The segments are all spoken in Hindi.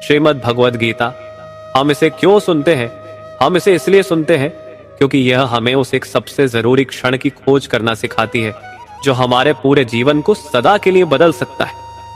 श्रीमद् भगवद गीता। हम इसे क्यों सुनते हैं? हम इसे इसलिए सुनते हैं क्योंकि यह हमें उस एक सबसे जरूरी क्षण की खोज करना सिखाती है जो हमारे पूरे जीवन को सदा के लिए बदल सकता है।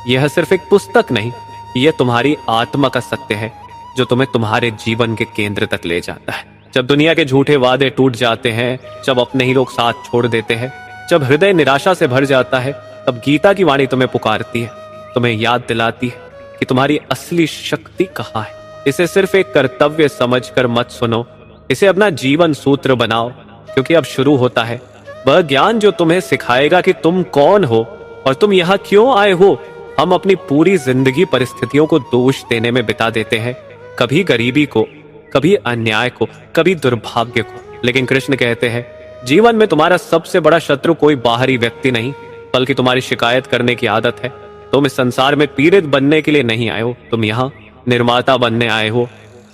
यह सिर्फ एक पुस्तक नहीं, यह तुम्हारी आत्मा का सत्य है जो तुम्हें तुम्हारे जीवन के केंद्र तक ले जाता है। जब दुनिया के झूठे वादे टूट जाते हैं, जब अपने ही लोग साथ छोड़ देते हैं, जब हृदय निराशा से भर जाता है, तब गीता की वाणी तुम्हें पुकारती है, तुम्हें याद दिलाती है कि तुम्हारी असली शक्ति कहाँ है। इसे सिर्फ एक कर्तव्य समझकर मत सुनो, इसे अपना जीवन सूत्र बनाओ, क्योंकि अब शुरू होता है वह ज्ञान जो तुम्हें सिखाएगा कि तुम कौन हो और तुम यहाँ क्यों आए हो। हम अपनी पूरी जिंदगी परिस्थितियों को दोष देने में बिता देते हैं, कभी गरीबी को, कभी अन्याय को, कभी दुर्भाग्य को। लेकिन कृष्ण कहते हैं जीवन में तुम्हारा सबसे बड़ा शत्रु कोई बाहरी व्यक्ति नहीं, बल्कि तुम्हारी शिकायत करने की आदत है। तुम इस संसार में पीड़ित बनने के लिए नहीं आए हो, तुम यहाँ निर्माता बनने आए हो।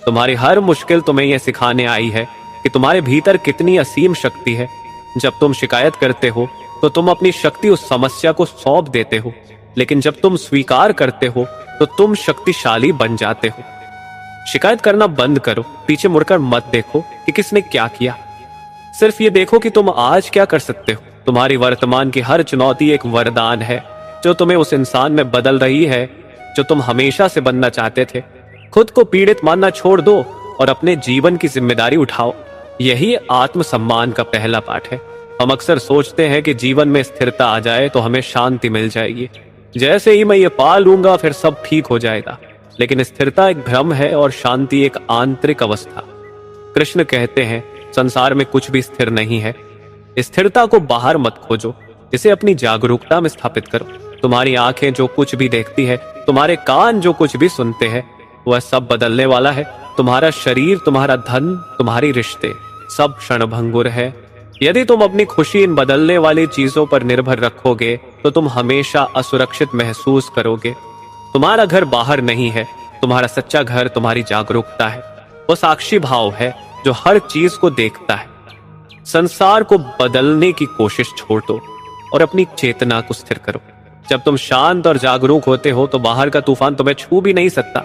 तुम्हारी हर मुश्किल तुम्हें यह सिखाने आई है कि तुम्हारे भीतर कितनी असीम शक्ति है। जब तुम शिकायत करते हो तो तुम अपनी शक्ति उस समस्या को सौंप देते हो, लेकिन जब तुम स्वीकार करते हो तो तुम शक्तिशाली बन जाते हो। शिकायत करना बंद करो, पीछे मुड़कर मत देखो कि किसने क्या किया, सिर्फ ये देखो कि तुम आज क्या कर सकते हो। तुम्हारी वर्तमान की हर चुनौती एक वरदान है जो तुम्हें उस इंसान में बदल रही है जो तुम हमेशा से बनना चाहते थे। खुद को पीड़ित मानना छोड़ दो और अपने जीवन की जिम्मेदारी उठाओ। यही आत्मसम्मान का पहला पाठ है। हम अक्सर सोचते हैं कि जीवन में स्थिरता आ जाए तो हमें शांति मिल जाएगी, जैसे ही मैं ये पा लूंगा फिर सब ठीक हो जाएगा। लेकिन स्थिरता एक भ्रम है और शांति एक आंतरिक अवस्था। कृष्ण कहते हैं संसार में कुछ भी स्थिर नहीं है। स्थिरता को बाहर मत खोजो, इसे अपनी जागरूकता में स्थापित करो। तुम्हारी आंखें जो कुछ भी देखती है, तुम्हारे कान जो कुछ भी सुनते हैं, वह सब बदलने वाला है। तुम्हारा शरीर, तुम्हारा धन, तुम्हारी रिश्ते, सब क्षणभंगुर है। यदि तुम अपनी खुशी इन बदलने वाली चीजों पर निर्भर रखोगे तो तुम हमेशा असुरक्षित महसूस करोगे। तुम्हारा घर बाहर नहीं है, तुम्हारा सच्चा घर तुम्हारी जागरूकता है। वो साक्षी भाव है जो हर चीज को देखता है। संसार को बदलने की कोशिश छोड़ दो और अपनी चेतना को स्थिर करो। जब तुम शांत और जागरूक होते हो तो बाहर का तूफान तुम्हें छू भी नहीं सकता।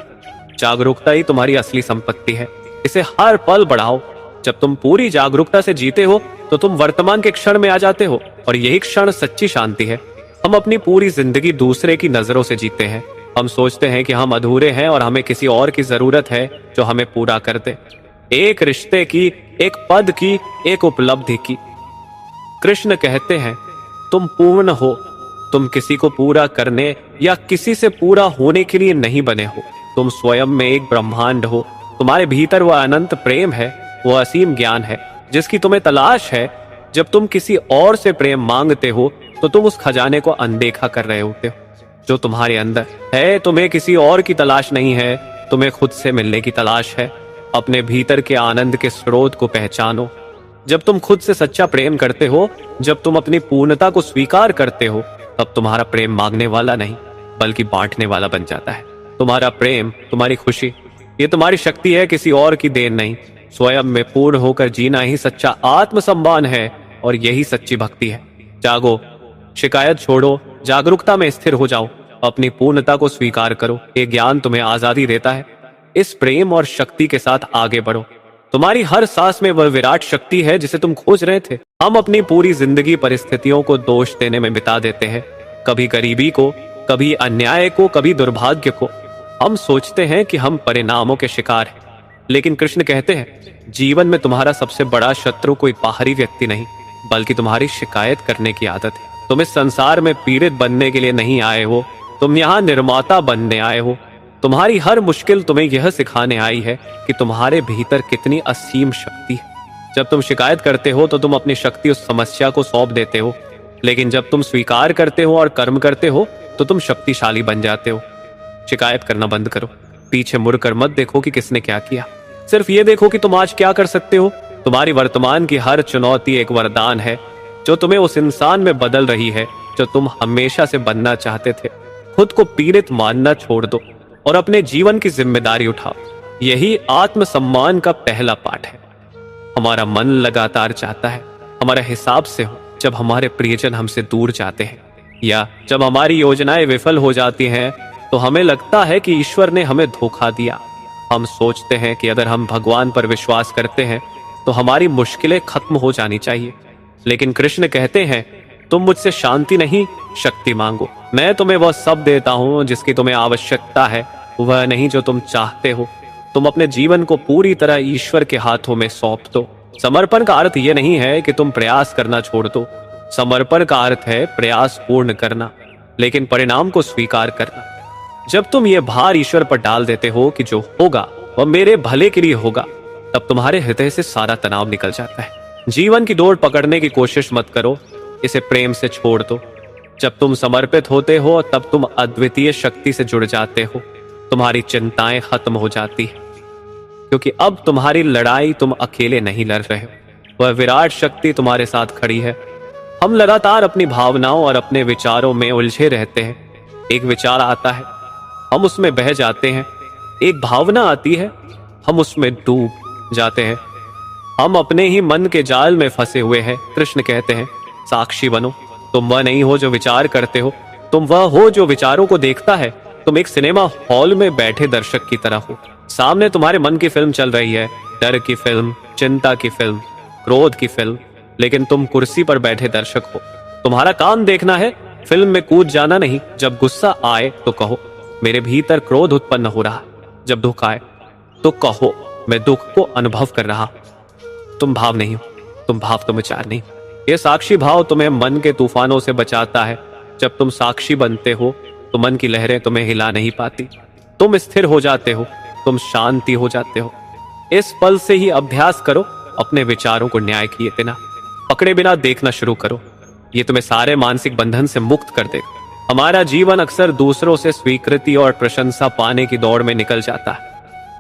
जागरूकता ही तुम्हारी असली संपत्ति है, इसे हर पल बढ़ाओ। जब तुम पूरी जागरूकता से जीते हो तो तुम वर्तमान के क्षण में आ जाते हो, और यही क्षण सच्ची शांति है। हम अपनी पूरी जिंदगी दूसरे की नजरों से जीते हैं। हम सोचते हैं कि हम अधूरे हैं और हमें किसी और की जरूरत है जो हमें पूरा कर दे, एक रिश्ते की, एक पद की, एक उपलब्धि की। कृष्ण कहते हैं तुम पूर्ण हो, तुम किसी को पूरा करने या किसी से पूरा होने के लिए नहीं बने हो। तुम स्वयं में एक ब्रह्मांड हो। तुम्हारे भीतर वह अनंत प्रेम है, वह असीम ज्ञान है जिसकी तुम्हें तलाश है। जब तुम किसी और से प्रेम मांगते हो तो तुम उस खजाने को अनदेखा कर रहे होते हो जो तुम्हारे अंदर है। तुम्हें किसी और की तलाश नहीं है, तुम्हें खुद से मिलने की तलाश है। अपने भीतर के आनंद के स्रोत को पहचानो। जब तुम खुद से सच्चा प्रेम करते हो, जब तुम अपनी पूर्णता को स्वीकार करते हो, तब तुम्हारा प्रेम मांगने वाला नहीं बल्कि बांटने वाला बन जाता है। तुम्हारा प्रेम, तुम्हारी खुशी, ये तुम्हारी शक्ति है, किसी और की देन नहीं। स्वयं में पूर्ण होकर जीना ही सच्चा आत्मसम्मान है और यही सच्ची भक्ति है। जागो, शिकायत छोड़ो, जागरूकता में स्थिर हो जाओ, अपनी पूर्णता को स्वीकार करो। ये ज्ञान तुम्हें आजादी देता है। इस प्रेम और शक्ति के साथ आगे बढ़ो। तुम्हारी हर सांस में वह विराट शक्ति है जिसे तुम खोज रहे थे। हम अपनी पूरी जिंदगी परिस्थितियों को दोष देने में बिता देते हैं, कभी गरीबी को, कभी अन्याय को, कभी दुर्भाग्य को। हम सोचते हैं कि हम परिणामों के शिकार हैं, लेकिन कृष्ण कहते हैं जीवन में तुम्हारा सबसे बड़ा शत्रु कोई बाहरी व्यक्ति नहीं बल्कि तुम्हारी शिकायत करने की आदत है। तुम इस संसार में पीड़ित बनने के लिए नहीं आए हो, तुम यहाँ निर्माता बनने आए हो। तुम्हारी हर मुश्किल तुम्हें यह सिखाने आई है कि तुम्हारे भीतर कितनी असीम शक्ति है। जब तुम शिकायत करते हो तो तुम अपनी शक्ति उस समस्या को सौंप देते हो, लेकिन जब तुम स्वीकार करते हो और कर्म करते हो तो तुम शक्तिशाली बन जाते हो। शिकायत करना बंद करो, पीछे मुड़कर मत देखो कि किसने क्या किया, सिर्फ ये देखो कि तुम आज क्या कर सकते हो। तुम्हारी वर्तमान की हर चुनौती एक वरदान है जो तुम्हें उस इंसान में बदल रही है जो तुम हमेशा से बनना चाहते थे। खुद को पीड़ित मानना छोड़ दो और अपने जीवन की जिम्मेदारी उठाओ। यही आत्मसम्मान का पहला पाठ है। हमारा मन लगातार चाहता है हमारा हिसाब से हो। जब हमारे प्रियजन हमसे दूर जाते हैं या जब हमारी योजनाएं विफल हो जाती हैं, तो हमें लगता है कि ईश्वर ने हमें धोखा दिया। हम सोचते हैं कि अगर हम भगवान पर विश्वास करते हैं तो हमारी मुश्किलें खत्म हो जानी चाहिए। लेकिन कृष्ण कहते हैं, तुम मुझसे शांति नहीं, शक्ति मांगो। मैं तुम्हें वह सब देता हूं जिसकी तुम्हें आवश्यकता है, वह नहीं जो तुम चाहते हो। तुम अपने जीवन को पूरी तरह ईश्वर के हाथों में सौंप दो। समर्पण का अर्थ यह नहीं है कि तुम प्रयास करना छोड़ दो। समर्पण का अर्थ है प्रयास पूर्ण करना, लेकिन परिणाम को स्वीकार करना। जब तुम ये भार ईश्वर पर डाल देते हो कि जो होगा वह मेरे भले के लिए होगा, तब तुम्हारे हृदय से सारा तनाव निकल जाता है। जीवन की डोर पकड़ने की कोशिश मत करो, इसे प्रेम से छोड़ दो। जब तुम समर्पित होते हो तब तुम अद्वितीय शक्ति से जुड़ जाते हो। तुम्हारी चिंताएं खत्म हो जाती है, क्योंकि अब तुम्हारी लड़ाई तुम अकेले नहीं लड़ रहे हो, वह विराट शक्ति तुम्हारे साथ खड़ी है। हम लगातार अपनी भावनाओं और अपने विचारों में उलझे रहते हैं। एक विचार आता है, हम उसमें बह जाते हैं। एक भावना आती है, हम उसमें डूब जाते हैं। हम अपने ही मन के जाल में फंसे हुए हैं। कृष्ण कहते हैं, साक्षी बनो। तुम वह नहीं हो जो विचार करते हो, तुम वह हो जो विचारों को देखता है। तुम एक सिनेमा हॉल में बैठे दर्शक की तरह हो। सामने तुम्हारे मन की फिल्म चल रही है, डर की फिल्म, चिंता की फिल्म, क्रोध की फिल्म, लेकिन तुम कुर्सी पर बैठे दर्शक हो। तुम्हारा काम देखना है, फिल्म में कूद जाना नहीं। जब गुस्सा आए तो कहो, मेरे भीतर क्रोध उत्पन्न हो रहा। जब दुख आए तो कहो, मैं दुख को अनुभव कर रहा। तुम भाव नहीं हो, तुम भाव तो विचार नहीं। यह साक्षी भाव तुम्हें मन के तूफानों से बचाता है। जब तुम साक्षी बनते हो तो मन की लहरें तुम्हें हिला नहीं पाती। तुम स्थिर हो जाते हो, तुम शांति हो जाते हो। इस पल से ही अभ्यास करो, अपने विचारों को न्याय किए बिना, पकड़े बिना देखना शुरू करो। ये तुम्हें सारे मानसिक बंधन से मुक्त कर देगा। हमारा जीवन अक्सर दूसरों से स्वीकृति और प्रशंसा पाने की दौड़ में निकल जाता है।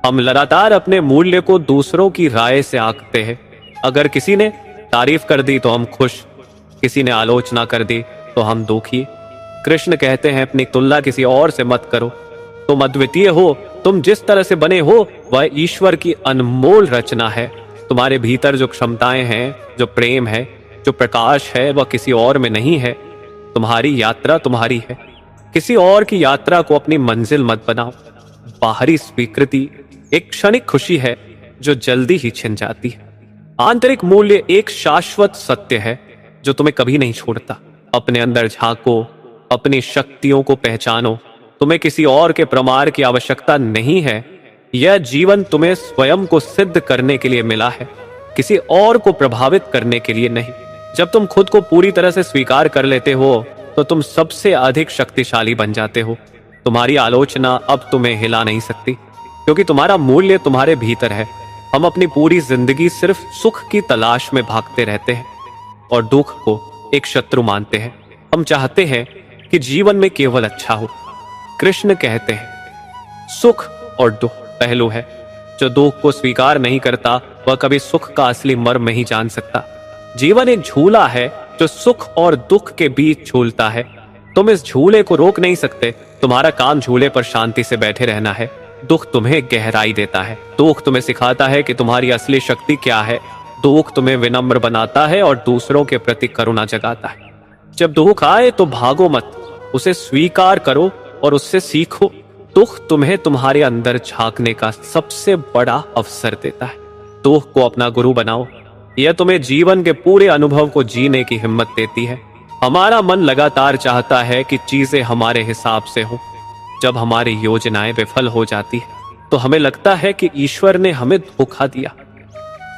हम लगातार अपने मूल्य को दूसरों की राय से आंकते हैं। अगर किसी ने तारीफ कर दी तो हम खुश, किसी ने आलोचना कर दी तो हम दुखी। कृष्ण कहते हैं, अपनी तुलना किसी और से मत करो। तुम अद्वितीय हो। तुम जिस तरह से बने हो वह ईश्वर की अनमोल रचना है। तुम्हारे भीतर जो क्षमताएं हैं, जो प्रेम है, जो प्रकाश है, वह किसी और में नहीं है। तुम्हारी यात्रा तुम्हारी है। किसी और की यात्रा को अपनी मंजिल मत बनाओ। बाहरी स्वीकृति एक क्षणिक खुशी है जो जल्दी ही छिन जाती है। आंतरिक मूल्य एक शाश्वत सत्य है जो तुम्हें कभी नहीं छोड़ता। अपने अंदर झांको, अपनी शक्तियों को पहचानो। तुम्हें किसी और के प्रमाण की आवश्यकता नहीं है। यह जीवन तुम्हें स्वयं को सिद्ध करने के लिए मिला है, किसी और को प्रभावित करने के लिए नहीं। जब तुम खुद को पूरी तरह से स्वीकार कर लेते हो तो तुम सबसे अधिक शक्तिशाली बन जाते हो। तुम्हारी आलोचना अब तुम्हें हिला नहीं सकती, क्योंकि तुम्हारा मूल्य तुम्हारे भीतर है। हम अपनी पूरी जिंदगी सिर्फ सुख की तलाश में भागते रहते हैं और दुख को एक शत्रु मानते हैं। हम चाहते हैं कि जीवन में केवल अच्छा हो। कृष्ण कहते हैं, सुख और दुख पहलू है। जो दुख को स्वीकार नहीं करता वह कभी सुख का असली मर्म नहीं जान सकता। जीवन एक झूला है जो सुख और दुख के बीच झूलता है। तुम इस झूले को रोक नहीं सकते। तुम्हारा काम झूले पर शांति से बैठे रहना है। दुख तुम्हें गहराई देता है। दुख तुम्हें सिखाता है कि तुम्हारी असली शक्ति क्या है। दुख तुम्हें विनम्र बनाता है और दूसरों के प्रति करुणा जगाता है। जब दुख आए तो भागो मत, उसे स्वीकार करो और उससे सीखो। दुख तुम्हें तुम्हारे अंदर झांकने का सबसे बड़ा अवसर देता है। दुख को अपना गुरु बनाओ। यह तुम्हें जीवन के पूरे अनुभव को जीने की हिम्मत देती है। हमारा मन लगातार चाहता है कि चीजें हमारे हिसाब से हो। जब हमारी योजनाएं विफल हो जाती है तो हमें लगता है कि ईश्वर ने हमें धोखा दिया।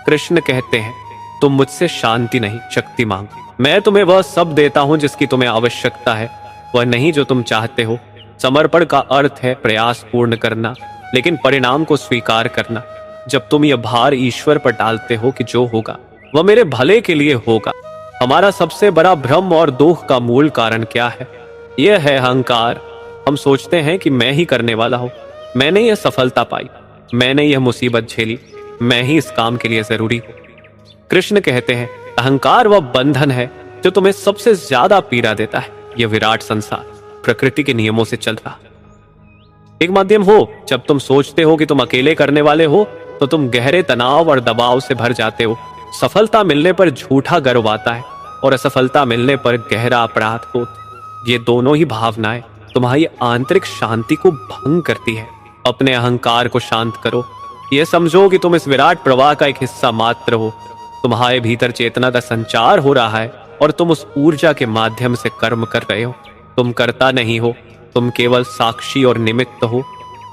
कृष्ण कहते हैं, तुम मुझसे शांति नहीं, शक्ति मांगो। मैं तुम्हें वह सब देता हूं जिसकी तुम्हें आवश्यकता है, वह नहीं जो तुम चाहते हो। समर्पण का अर्थ है प्रयास पूर्ण करना, लेकिन परिणाम को स्वीकार करना। जब तुम यह भार ईश्वर पर डालते हो कि जो होगा वह मेरे भले के लिए होगा। हमारा सबसे बड़ा भ्रम और दुख का मूल कारण क्या है? यह है अहंकार। हम सोचते हैं कि मैं ही करने वाला हूं, मैंने यह सफलता पाई, मैंने यह मुसीबत झेली, मैं ही इस काम के लिए जरूरी हूं। कृष्ण कहते हैं, अहंकार वह बंधन है जो तुम्हें सबसे ज्यादा पीड़ा देता है। यह विराट संसार प्रकृति के नियमों से चल रहा एक माध्यम हो। जब तुम सोचते हो कि तुम अकेले करने वाले हो तो तुम गहरे तनाव और दबाव से भर जाते हो। सफलता मिलने पर झूठा गर्व आता है और असफलता मिलने पर गहरा अपराध बोध। ये दोनों ही भावनाएं तुम्हारी आंतरिक शांति को भंग करती है। अपने अहंकार को शांत करो। यह समझो कि तुम इस विराट प्रवाह का एक हिस्सा मात्र हो। तुम्हारे भीतर चेतना का संचार हो रहा है और तुम उस ऊर्जा के माध्यम से कर्म कर रहे हो। तुम कर्ता नहीं हो, तुम केवल साक्षी और निमित्त हो।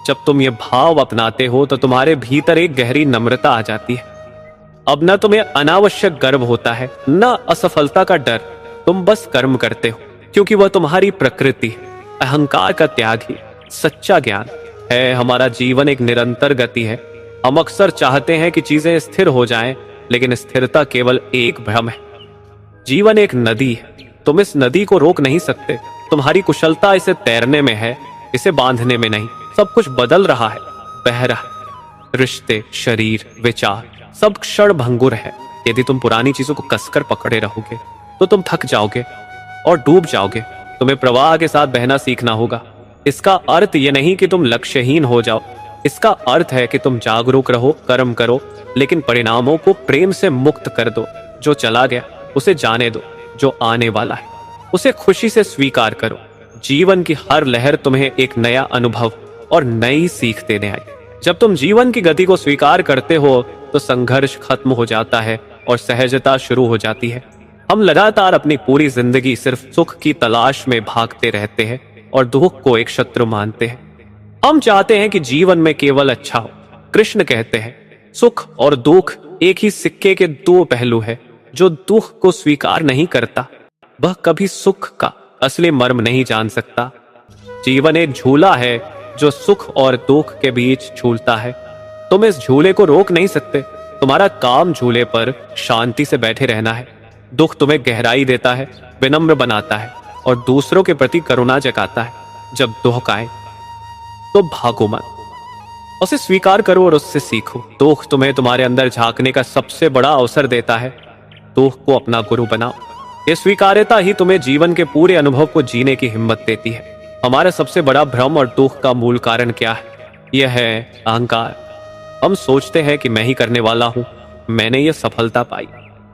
जब तुम ये भाव अपनाते हो तो तुम्हारे भीतर एक गहरी नम्रता आ जाती है। अब न तुम्हें अनावश्यक गर्व होता है, न असफलता का डर। तुम बस कर्म करते हो क्योंकि वह तुम्हारी प्रकृति है। अहंकार का त्याग ही सच्चा ज्ञान है। हमारा जीवन एक निरंतर गति है। हम अक्सर चाहते हैं कि चीजें स्थिर हो जाएं, लेकिन स्थिरता केवल एक भ्रम है। जीवन एक नदी है, तुम इस नदी को रोक नहीं सकते। तुम्हारी कुशलता इसे तैरने में है, इसे बांधने में नहीं। सब कुछ बदल रहा है, बह रहा है। रिश्ते, शरीर, विचार सब क्षण भंगुर है। यदि तुम पुरानी चीजों को कसकर पकड़े रहोगे तो तुम थक जाओगे और डूब जाओगे। तुम्हें प्रवाह के साथ बहना सीखना होगा। इसका अर्थ यह नहीं कि तुम लक्ष्यहीन हो जाओ। इसका अर्थ है कि तुम जागरूक रहो, कर्म करो, लेकिन परिणामों को प्रेम से मुक्त कर दो। जो चला गया उसे जाने दो, जो आने वाला है उसे खुशी से स्वीकार करो। जीवन की हर लहर तुम्हें एक नया अनुभव और नई सीख देने आई। जब तुम जीवन की गति को स्वीकार करते हो तो संघर्ष खत्म हो जाता है और सहजता शुरू हो जाती है। हम लगातार अपनी पूरी जिंदगी सिर्फ सुख की तलाश में भागते रहते हैं और दुख को एक शत्रु मानते हैं। हम चाहते हैं कि जीवन में केवल अच्छा हो। कृष्ण कहते हैं, सुख और दुख एक ही सिक्के के दो पहलू है। जो दुख को स्वीकार नहीं करता वह कभी सुख का असली मर्म नहीं जान सकता। जीवन एक झूला है जो सुख और दुख के बीच झूलता है। तुम इस झूले को रोक नहीं सकते। तुम्हारा काम झूले पर शांति से बैठे रहना है। दुख तुम्हें गहराई देता है, विनम्र बनाता है और दूसरों के प्रति करुणा जगाता है। जब दुख आए तो भागो मत, उसे स्वीकार करो और उससे सीखो। दुख तुम्हें तुम्हारे अंदर झांकने का सबसे बड़ा अवसर देता है। दुख को अपना गुरु बनाओ। यह स्वीकार्यता ही तुम्हें जीवन के पूरे अनुभव को जीने की हिम्मत देती है। हमारा सबसे बड़ा भ्रम और दुख का मूल कारण क्या है? यह है अहंकार। हम सोचते हैं कि मैं ही करने वाला हूं, मैंने यह सफलता पाई,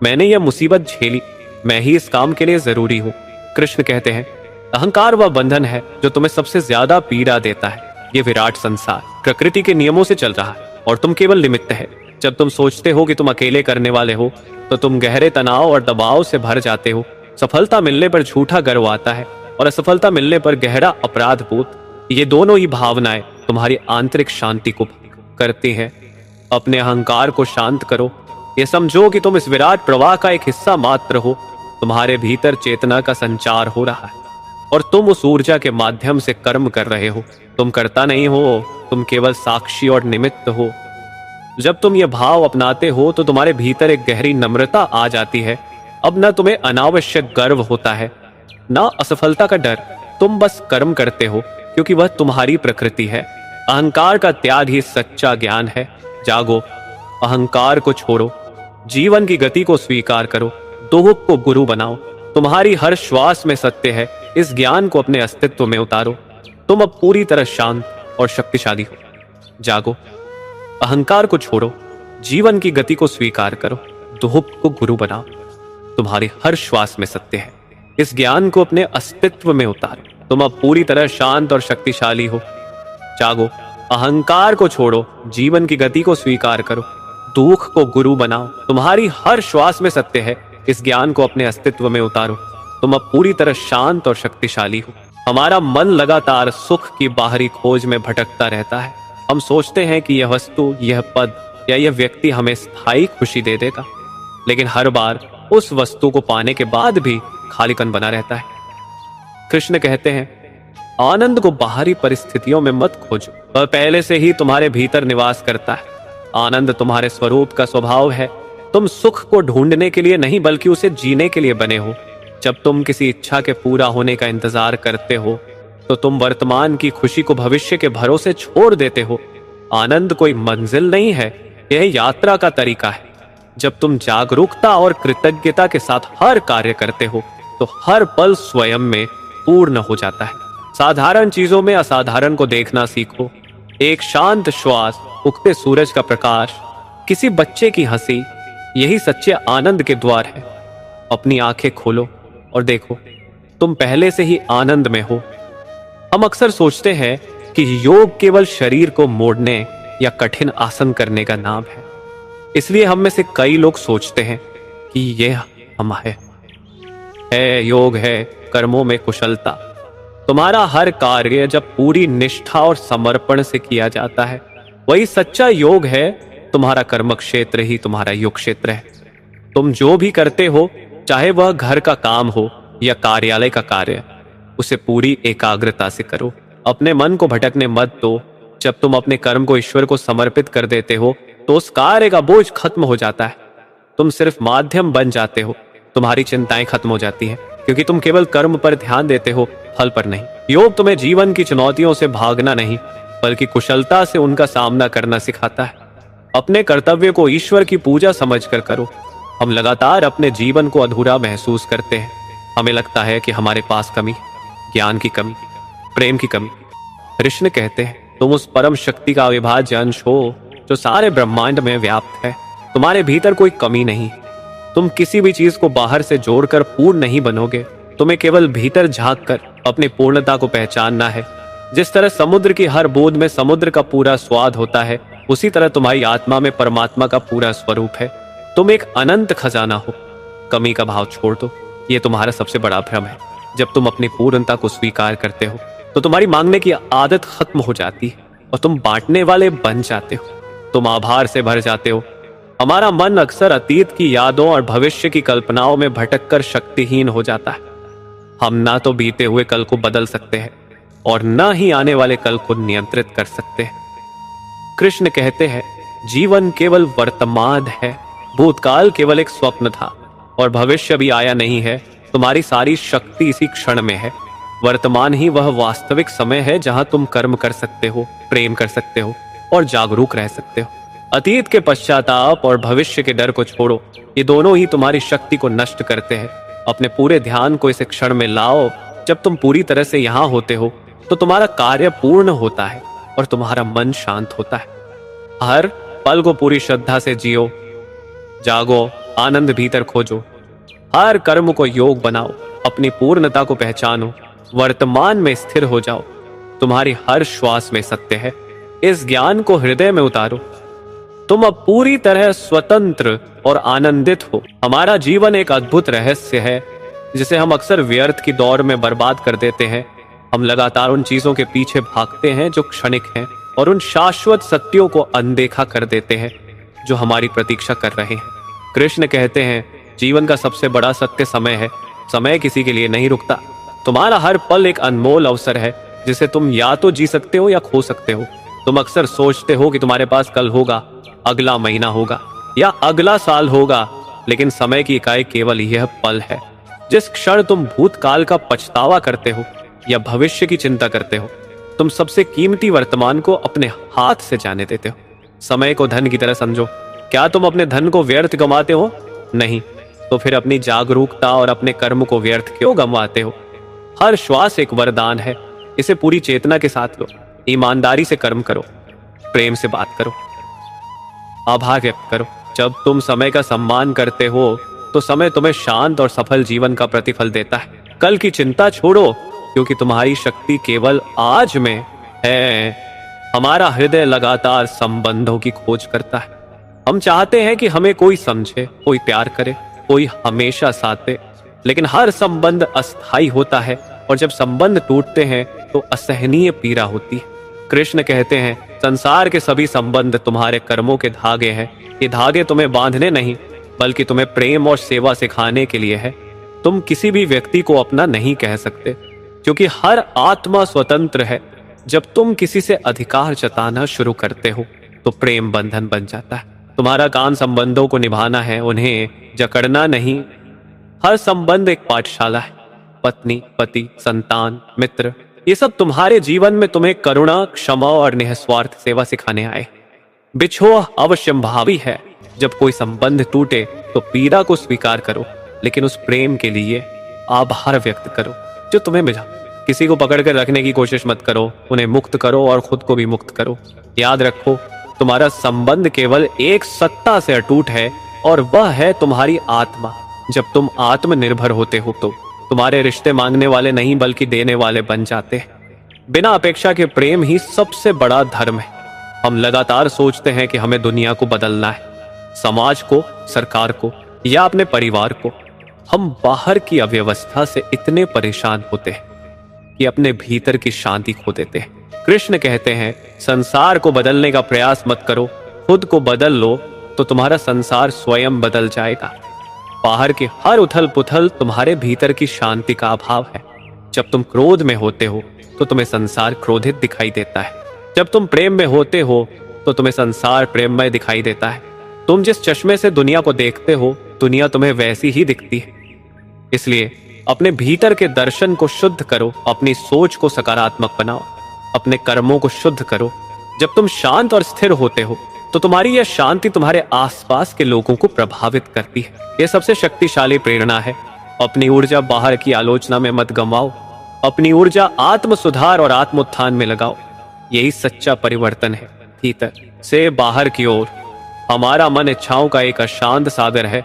मैंने यह मुसीबत झेली, मैं ही इस काम के लिए जरूरी हूं। कृष्ण कहते हैं, अहंकार वह बंधन है जो तुम्हें सबसे ज्यादा पीड़ा देता है। यह विराट संसार प्रकृति के नियमों से चल रहा है और तुम केवल निमित्त है। जब तुम सोचते हो कि तुम अकेले करने वाले हो तो तुम गहरे तनाव और दबाव से भर जाते हो। सफलता मिलने पर झूठा गर्व आता है और असफलता मिलने पर गहरा अपराध बोध। ये दोनों ही भावनाएं तुम्हारी आंतरिक शांति को करती हैं। अपने अहंकार को शांत करो। ये समझो कि तुम इस विराट प्रवाह का एक हिस्सा मात्र हो। तुम्हारे भीतर चेतना का संचार हो रहा है और तुम उस ऊर्जा के माध्यम से कर्म कर रहे हो। तुम कर्ता नहीं हो, तुम केवल साक्षी और निमित्त हो। जब तुम ये भाव अपनाते हो तो तुम्हारे भीतर एक गहरी नम्रता आ जाती है। अब न तुम्हें अनावश्यक गर्व होता है, न असफलता का डर। तुम बस कर्म करते हो क्योंकि वह तुम्हारी प्रकृति है। अहंकार का त्याग ही सच्चा ज्ञान है। जागो, अहंकार को छोड़ो, जीवन की गति को स्वीकार करो, दुख को गुरु बनाओ। तुम्हारी हर श्वास में सत्य है। इस ज्ञान को अपने अस्तित्व में उतारो। तुम अब पूरी तरह शांत और शक्तिशाली हो। जागो, अहंकार को छोड़ो, जीवन की गति को स्वीकार करो, दुख को गुरु बनाओ। तुम्हारी हर श्वास में सत्य है। इस ज्ञान को अपने अस्तित्व में उतारो। तुम अब पूरी तरह शांत और शक्तिशाली हो। जागो, अहंकार को छोड़ो, जीवन की गति को स्वीकार करो, दुख को गुरु बनाओ। तुम्हारी हर श्वास में सत्य है। इस ज्ञान को अपने अस्तित्व में उतारो। तुम अब पूरी तरह शांत और शक्तिशाली हो। हमारा मन लगातार सुख की बाहरी खोज में भटकता रहता है। हम सोचते हैं कि यह वस्तु, यह पद या यह व्यक्ति हमें स्थायी खुशी दे देगा, लेकिन हर बार उस वस्तु को पाने के बाद भी खालीपन बना रहता है। कृष्ण कहते हैं, आनंद को बाहरी परिस्थितियों में मत खोजो, वह पहले से ही तुम्हारे भीतर निवास करता है। आनंद तुम्हारे स्वरूप का स्वभाव है। तुम सुख को ढूंढने के लिए नहीं बल्कि उसे जीने के लिए बने हो। जब तुम किसी इच्छा के पूरा होने का इंतजार करते हो तो तुम वर्तमान की खुशी को भविष्य के भरोसे छोड़ देते हो। आनंद कोई मंजिल नहीं है, यह यात्रा का तरीका है। जब तुम जागरूकता और कृतज्ञता के साथ हर कार्य करते हो तो हर पल स्वयं में पूर्ण हो जाता है। साधारण चीजों में असाधारण को देखना सीखो। एक शांत श्वास, उगते सूरज का प्रकाश, किसी बच्चे की हंसी, यही सच्चे आनंद के द्वार है। अपनी आंखें खोलो और देखो, तुम पहले से ही आनंद में हो। हम अक्सर सोचते हैं कि योग केवल शरीर को मोड़ने या कठिन आसन करने का नाम है। इसलिए हम में से कई लोग सोचते हैं कि यह हम है योग है कर्मों में कुशलता। तुम्हारा हर कार्य जब पूरी निष्ठा और समर्पण से किया जाता है, वही सच्चा योग है। तुम्हारा कर्म क्षेत्र ही तुम्हारा योग क्षेत्र है। तुम जो भी करते हो, चाहे वह घर का काम हो या कार्यालय का कार्य, उसे पूरी एकाग्रता से करो। अपने मन को भटकने मत दो। जब तुम अपने कर्म को ईश्वर को समर्पित कर देते हो, तो उस कार्य का बोझ खत्म हो जाता है। तुम सिर्फ माध्यम बन जाते हो। तुम्हारी चिंताएं खत्म हो जाती हैं, क्योंकि तुम केवल कर्म पर ध्यान देते हो, फल पर नहीं। योग तुम्हें जीवन की चुनौतियों से भागना नहीं, बल्कि कुशलता से उनका सामना करना सिखाता है। अपने कर्तव्य को ईश्वर की पूजा समझकर करो। हम लगातार अपने जीवन को अधूरा महसूस करते हैं। हमें लगता है कि हमारे पास कमी, ज्ञान की कमी, प्रेम की कमी। कृष्ण कहते हैं, तुम उस परम शक्ति का अविभाज्य अंश हो जो सारे ब्रह्मांड में व्याप्त है। तुम्हारे भीतर कोई कमी नहीं। तुम किसी भी चीज को बाहर से जोड़कर पूर्ण नहीं बनोगे। तुम्हें केवल भीतर झांक कर अपनी पूर्णता को पहचानना है। जिस तरह समुद्र की हर बूंद में समुद्र का पूरा स्वाद होता है, उसी तरह तुम्हारी आत्मा में परमात्मा का पूरा स्वरूप है। तुम एक अनंत खजाना हो। कमी का भाव छोड़ दो, ये तुम्हारा सबसे बड़ा भ्रम है। जब तुम अपनी पूर्णता को स्वीकार करते हो, तो तुम्हारी मांगने की आदत खत्म हो जाती है और तुम बांटने वाले बन जाते हो। तुम आभार से भर जाते हो। हमारा मन अक्सर अतीत की यादों और भविष्य की कल्पनाओं में भटककर शक्तिहीन हो जाता है। हम ना तो बीते हुए कल को बदल सकते हैं और ना ही आने वाले कल को नियंत्रित कर सकते हैं। कृष्ण कहते हैं, जीवन केवल वर्तमान है। भूतकाल केवल एक स्वप्न था और भविष्य भी आया नहीं है। तुम्हारी सारी शक्ति इसी क्षण में है। वर्तमान ही वह वास्तविक समय है जहां तुम कर्म कर सकते हो, प्रेम कर सकते हो और जागरूक रह सकते हो। अतीत के पश्चाताप और भविष्य के डर को छोड़ो। ये दोनों ही तुम्हारी शक्ति को नष्ट करते हैं। अपने पूरे ध्यान को इस क्षण में लाओ। जब तुम पूरी तरह से यहां होते हो, तो तुम्हारा कार्य पूर्ण होता है और तुम्हारा मन शांत होता है। हर पल को पूरी श्रद्धा से जियो, जागो, आनंद भीतर खोजो। हर कर्म को योग बनाओ। अपनी पूर्णता को पहचानो। वर्तमान में स्थिर हो जाओ। तुम्हारी हर श्वास में सत्य है। इस ज्ञान को हृदय में उतारो। तुम अब पूरी तरह स्वतंत्र और आनंदित हो। हमारा जीवन एक अद्भुत रहस्य है, जिसे हम अक्सर व्यर्थ की दौड़ में बर्बाद कर देते हैं। हम लगातार उन चीजों के पीछे भागते हैं जो क्षणिक हैं, और उन शाश्वत सत्यों को अनदेखा कर देते हैं जो हमारी प्रतीक्षा कर रहे हैं। कृष्ण कहते हैं, जीवन का सबसे बड़ा सत्य समय है। समय किसी के लिए नहीं रुकता। तुम्हारा हर पल एक अनमोल अवसर है, जिसे तुम या तो जी सकते हो या खो सकते हो। तुम अक्सर सोचते हो कि तुम्हारे पास कल होगा, अगला महीना होगा या अगला साल होगा, लेकिन समय की इकाई केवल यह पल है। जिस क्षण तुम भूतकाल का पछतावा करते हो या भविष्य की चिंता करते हो, तुम सबसे कीमती वर्तमान को अपने हाथ से जाने देते हो। समय को धन की तरह समझो। क्या तुम अपने धन को व्यर्थ गंवाते हो? नहीं। तो फिर अपनी जागरूकता और अपने कर्म को व्यर्थ क्यों गंवाते हो? हर श्वास एक वरदान है। इसे पूरी चेतना के साथ लो। ईमानदारी से कर्म करो, प्रेम से बात करो, आभार व्यक्त करो। जब तुम समय का सम्मान करते हो, तो समय तुम्हें शांत और सफल जीवन का प्रतिफल देता है। कल की चिंता छोड़ो, क्योंकि तुम्हारी शक्ति केवल आज में है। हमारा हृदय लगातार संबंधों की खोज करता है। हम चाहते हैं कि हमें कोई समझे, कोई प्यार करे, कोई हमेशा साथ दे, लेकिन हर संबंध अस्थायी होता है, और जब संबंध टूटते हैं तो असहनीय पीड़ा होती है। कृष्ण कहते हैं, संसार के सभी संबंध तुम्हारे कर्मों के धागे हैं। ये धागे तुम्हें बांधने नहीं, बल्कि तुम्हें प्रेम और सेवा सिखाने के लिए है। तुम किसी भी व्यक्ति को अपना नहीं कह सकते, क्योंकि हर आत्मा स्वतंत्र है। जब तुम किसी से अधिकार जताना शुरू करते हो, तो प्रेम बंधन बन जाता है। तुम्हारा काम संबंधों को निभाना है, उन्हें जकड़ना नहीं। हर संबंध एक पाठशाला है। पत्नी, पति, संतान, मित्र, ये सब तुम्हारे जीवन में तुम्हें करुणा, क्षमा और निस्वार्थ सेवा सिखाने आए। बिछोह अवश्यंभावी है। जब कोई संबंध टूटे तो पीड़ा को स्वीकार करो, लेकिन उस प्रेम के लिए आभार व्यक्त करो जो तुम्हें मिला। किसी को पकड़ कर रखने की कोशिश मत करो, उन्हें मुक्त करो और खुद को भी मुक्त करो। याद रखो, तुम्हारा संबंध केवल एक सत्ता से अटूट है, और वह है तुम्हारी आत्मा। जब तुम आत्मनिर्भर होते हो, तो तुम्हारे रिश्ते मांगने वाले नहीं, बल्कि देने वाले बन जाते हैं। बिना अपेक्षा के प्रेम ही सबसे बड़ा धर्म है। हम लगातार सोचते हैं कि हमें दुनिया को बदलना है, समाज को, सरकार को या अपने परिवार को। हम बाहर की अव्यवस्था से इतने परेशान होते हैं कि अपने भीतर की शांति खो देते हैं। कृष्ण कहते हैं, संसार को बदलने का प्रयास मत करो, खुद को बदल लो तो तुम्हारा संसार स्वयं बदल जाएगा। बाहर की हर उथल पुथल तुम्हारे भीतर की शांति का अभाव है। जब तुम क्रोध में होते हो तो तुम्हें संसार क्रोधित दिखाई देता है। जब तुम प्रेम में होते हो तो तुम्हें संसार प्रेममय दिखाई देता है। तुम जिस चश्मे से दुनिया को देखते हो, दुनिया तुम्हें वैसी ही दिखती है। इसलिए अपने भीतर के दर्शन को शुद्ध करो, अपनी सोच को सकारात्मक बनाओ, अपने कर्मों को शुद्ध करो। जब तुम शांत और स्थिर होते हो तो तुम्हारी यह शांति तुम्हारे आसपास के लोगों को प्रभावित करती है। यह सबसे शक्तिशाली प्रेरणा है। अपनी ऊर्जा बाहर की आलोचना में मत गंवाओ, अपनी ऊर्जा आत्म सुधार और आत्मोत्थान में लगाओ। यही सच्चा परिवर्तन है, भीतर से बाहर की ओर। हमारा मन इच्छाओं का एक अशांत सागर है।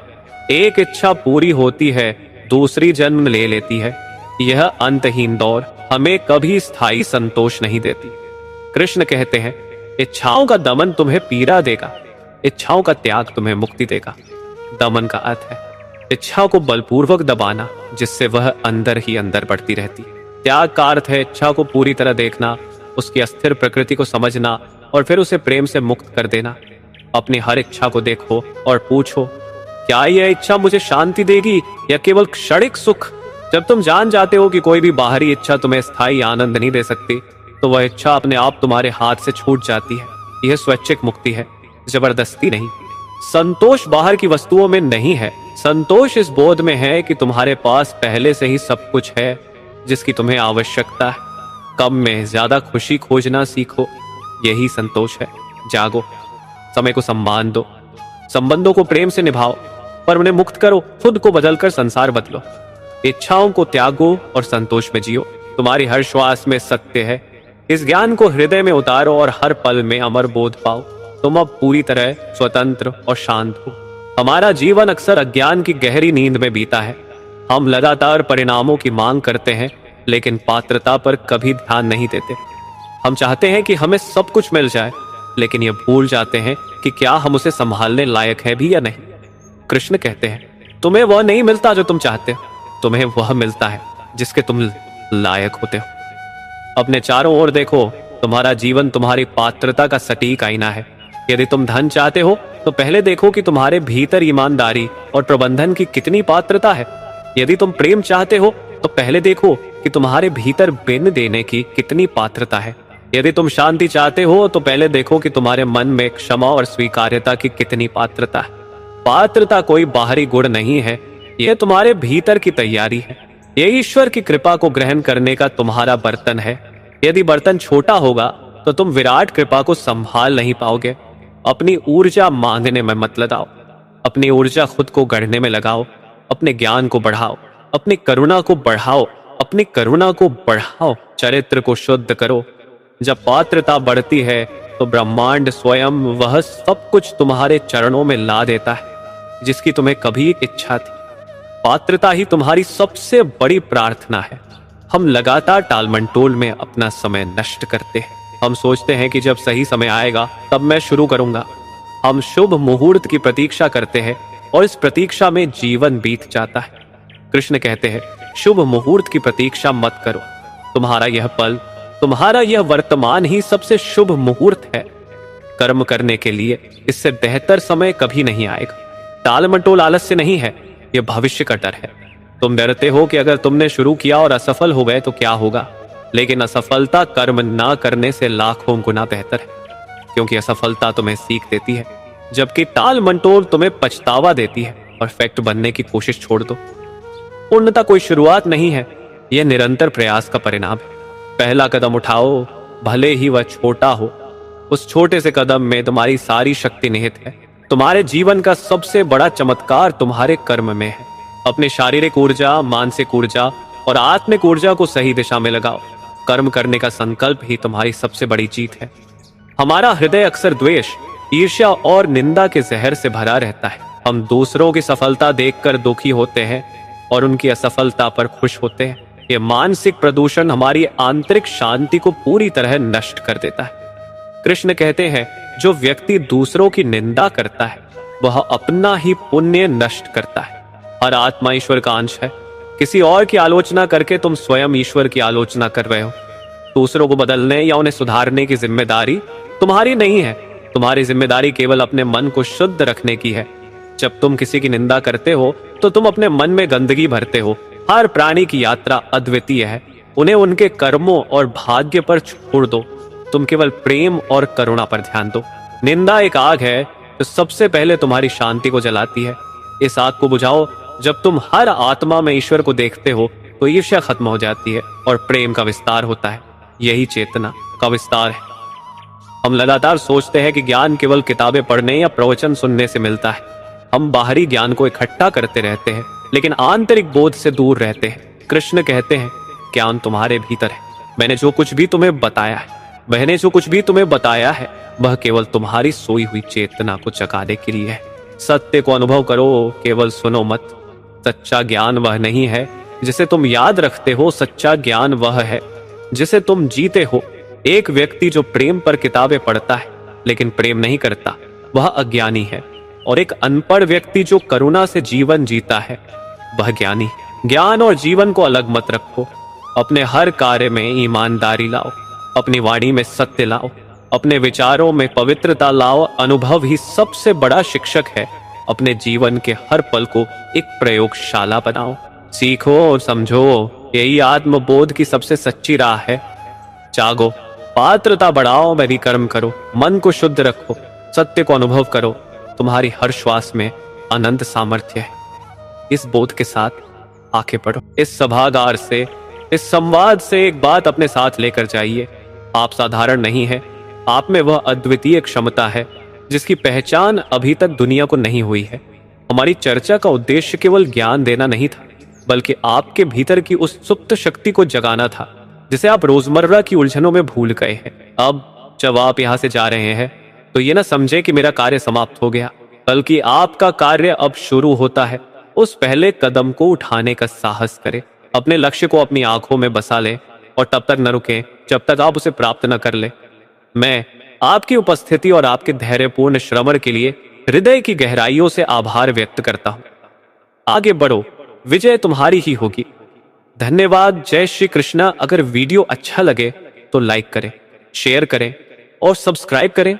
एक इच्छा पूरी होती है, दूसरी जन्म ले लेती है। यह अंतहीन दौर हमें कभी स्थायी संतोष नहीं देती। कृष्ण कहते हैं, इच्छाओं का दमन तुम्हें पीड़ा देगा, इच्छाओं का त्याग तुम्हें मुक्ति देगा। दमन का अर्थ है इच्छा को बलपूर्वक दबाना, जिससे वह अंदर ही अंदर बढ़ती रहती है। त्याग का अर्थ है इच्छा को पूरी तरह देखना, उसकी अस्थिर प्रकृति को समझना और फिर उसे प्रेम से मुक्त कर देना। अपनी हर इच्छा को देखो और पूछो, क्या यह इच्छा मुझे शांति देगी या केवल क्षणिक सुख? जब तुम जान जाते हो कि कोई भी बाहरी इच्छा तुम्हें स्थायी आनंद नहीं दे सकती, तो वह इच्छा अपने आप तुम्हारे हाथ से छूट जाती है। यह स्वैच्छिक मुक्ति है, जबरदस्ती नहीं। संतोष बाहर की वस्तुओं में नहीं है, संतोष इस बोध में है कि तुम्हारे पास पहले से ही सब कुछ है जिसकी तुम्हें आवश्यकता है। कम में ज्यादा खुशी खोजना सीखो, यही संतोष है। जागो, समय को सम्मान दो, संबंधों को प्रेम से निभाओ, पर उन्हें मुक्त करो। खुद को बदलकर संसार बदलो, इच्छाओं को त्यागो और संतोष में जियो। तुम्हारी हर श्वास में सत्य है। इस ज्ञान को हृदय में उतारो और हर पल में अमर बोध पाओ। तुम अब पूरी तरह स्वतंत्र और शांत हो। हमारा जीवन अक्सर अज्ञान की गहरी नींद में बीता है। हम लगातार परिणामों की मांग करते हैं, लेकिन पात्रता पर कभी ध्यान नहीं देते। हम चाहते हैं कि हमें सब कुछ मिल जाए, लेकिन ये भूल जाते हैं कि क्या हम उसे संभालने लायक हैं भी या नहीं। कृष्ण कहते हैं, तुम्हें वह नहीं मिलता जो तुम चाहते हो, तुम्हें वह मिलता है जिसके तुम लायक होते हो। अपने चारों ओर देखो, तुम्हारा जीवन तुम्हारी पात्रता का सटीक आईना है। यदि तुम धन चाहते हो तो पहले देखो कि तुम्हारे भीतर ईमानदारी और प्रबंधन की कितनी पात्रता है। यदि तुम प्रेम चाहते हो तो पहले देखो कि तुम्हारे भीतर बिन देने की कितनी पात्रता है। यदि तुम शांति चाहते हो तो पहले देखो कि तुम्हारे मन में क्षमा और स्वीकार्यता की कितनी पात्रता है। पात्रता कोई बाहरी गुण नहीं है, यह तुम्हारे भीतर की तैयारी है। यह ईश्वर की कृपा को ग्रहण करने का तुम्हारा बर्तन है। यदि बर्तन छोटा होगा तो तुम विराट कृपा को संभाल नहीं पाओगे। अपनी ऊर्जा मांगने में मत लगाओ, अपनी ऊर्जा खुद को गढ़ने में लगाओ। अपने ज्ञान को बढ़ाओ, अपनी करुणा को बढ़ाओ, अपनी करुणा को बढ़ाओ। चरित्र को शुद्ध करो। जब पात्रता बढ़ती है तो ब्रह्मांड स्वयं वह सब कुछ तुम्हारे चरणों में ला देता है जिसकी तुम्हें कभी एक इच्छा थी। पात्रता ही तुम्हारी सबसे बड़ी प्रार्थना है। हम लगातार टालमटोल में अपना समय नष्ट करते हैं। हम सोचते हैं कि जब सही समय आएगा तब मैं शुरू करूंगा। हम शुभ मुहूर्त की प्रतीक्षा करते हैं और इस प्रतीक्षा में जीवन बीत जाता है। कृष्ण कहते हैं, शुभ मुहूर्त की प्रतीक्षा मत करो। तुम्हारा यह पल, तुम्हारा यह वर्तमान ही सबसे शुभ मुहूर्त है कर्म करने के लिए। इससे बेहतर समय कभी नहीं आएगा। टालमटोल आलस्य नहीं है, यह भविष्य का डर है। तुम डरते हो कि अगर तुमने शुरू किया और असफल हो गए तो क्या होगा, लेकिन असफलता कर्म ना करने से लाखों गुना बेहतर है, क्योंकि असफलता तुम्हें सीख देती है, जबकि टालमटोल तुम्हें पछतावा देती है। परफेक्ट बनने की कोशिश छोड़ दो। पूर्णता कोई शुरुआत नहीं है, यह निरंतर प्रयास का परिणाम है। पहला कदम उठाओ, भले ही वह छोटा हो। उस छोटे से कदम में तुम्हारी सारी शक्ति निहित है। तुम्हारे जीवन का सबसे बड़ा चमत्कार तुम्हारे कर्म में है। अपने शारीरिक ऊर्जा, मानसिक ऊर्जा और आत्मिक ऊर्जा को सही दिशा में लगाओ। कर्म करने का संकल्प ही तुम्हारी सबसे बड़ी जीत है। हमारा हृदय अक्सर द्वेष, ईर्ष्या और निंदा के जहर से भरा रहता है। हम दूसरों की सफलता देखकर दुखी होते हैं और उनकी असफलता पर खुश होते हैं। ये मानसिक प्रदूषण हमारी आंतरिक शांति को पूरी तरह नष्ट कर देता है। कृष्ण कहते हैं, जो व्यक्ति दूसरों की निंदा करता है वह अपना ही पुण्य नष्ट करता है। हर आत्मा ईश्वर का अंश है। किसी और की आलोचना करके तुम स्वयं ईश्वर की आलोचना कर रहे हो। दूसरों को बदलने या उन्हें सुधारने की जिम्मेदारी तुम्हारी नहीं है। तुम्हारी जिम्मेदारी केवल अपने मन को शुद्ध रखने की है। जब तुम किसी की निंदा करते हो तो तुम अपने मन में गंदगी भरते हो। हर प्राणी की यात्रा अद्वितीय है। उन्हें उनके कर्मों और भाग्य पर छोड़ दो। तुम केवल प्रेम और करुणा पर ध्यान दो। निंदा एक आग है जो सबसे पहले तुम्हारी शांति को जलाती है। इस आग को बुझाओ। जब तुम हर आत्मा में ईश्वर को देखते हो तो ईर्ष्या खत्म हो जाती है और प्रेम का विस्तार होता है। यही चेतना का विस्तार है। हम लगातार सोचते हैं कि ज्ञान केवल किताबें पढ़ने या प्रवचन सुनने से मिलता है। हम बाहरी ज्ञान को इकट्ठा करते रहते हैं लेकिन आंतरिक बोध से दूर रहते हैं। कृष्ण कहते हैं, ज्ञान तुम्हारे भीतर है। मैंने जो कुछ भी तुम्हें बताया है वह केवल तुम्हारी सोई हुई चेतना को जगाने के लिए है। सत्य को अनुभव करो, केवल सुनो मत। सच्चा ज्ञान वह नहीं है जिसे तुम याद रखते हो। सच्चा ज्ञान वह है जिसे तुम जीते हो। एक व्यक्ति जो प्रेम पर किताबें पढ़ता है लेकिन प्रेम नहीं करता वह अज्ञानी है, और एक अनपढ़ व्यक्ति जो करुणा से जीवन जीता है वह ज्ञानी है। ज्ञान और जीवन को अलग मत रखो। अपने हर कार्य में ईमानदारी लाओ। अपनी वाणी में सत्य लाओ। अपने विचारों में पवित्रता लाओ। अनुभव ही सबसे बड़ा शिक्षक है। अपने जीवन के हर पल को एक प्रयोगशाला बनाओ। सीखो और समझो। यही आत्मबोध की सबसे सच्ची राह है। जागो, पात्रता बढ़ाओ, कर्म करो, मन को शुद्ध रखो, सत्य को अनुभव करो। तुम्हारी हर श्वास में अनंत सामर्थ्य है। इस बोध के साथ आगे बढ़ो। इस सभागार से, इस संवाद से एक बात अपने साथ लेकर जाइए। आप साधारण नहीं है। आप में वह अद्वितीय क्षमता है जिसकी पहचान अभी तक दुनिया को नहीं हुई है। हमारी चर्चा का उद्देश्य केवल ज्ञान देना नहीं था, बल्कि आपके भीतर की उस सुप्त शक्ति को जगाना था जिसे आप रोजमर्रा की उलझनों में भूल गए हैं। अब जब आप यहाँ से जा रहे हैं तो ये ना समझे कि मेरा कार्य समाप्त हो गया, बल्कि आपका कार्य अब शुरू होता है। उस पहले कदम को उठाने का साहस करें। अपने लक्ष्य को अपनी आंखों में बसा लें और तब तक न रुकें जब तक आप उसे प्राप्त न कर ले। मैं आपकी उपस्थिति और आपके धैर्यपूर्ण श्रवण के लिए हृदय की गहराइयों से आभार व्यक्त करता हूं। आगे बढ़ो, विजय तुम्हारी ही होगी। धन्यवाद। जय श्री कृष्णा। अगर वीडियो अच्छा लगे तो लाइक करें, शेयर करें और सब्सक्राइब करें।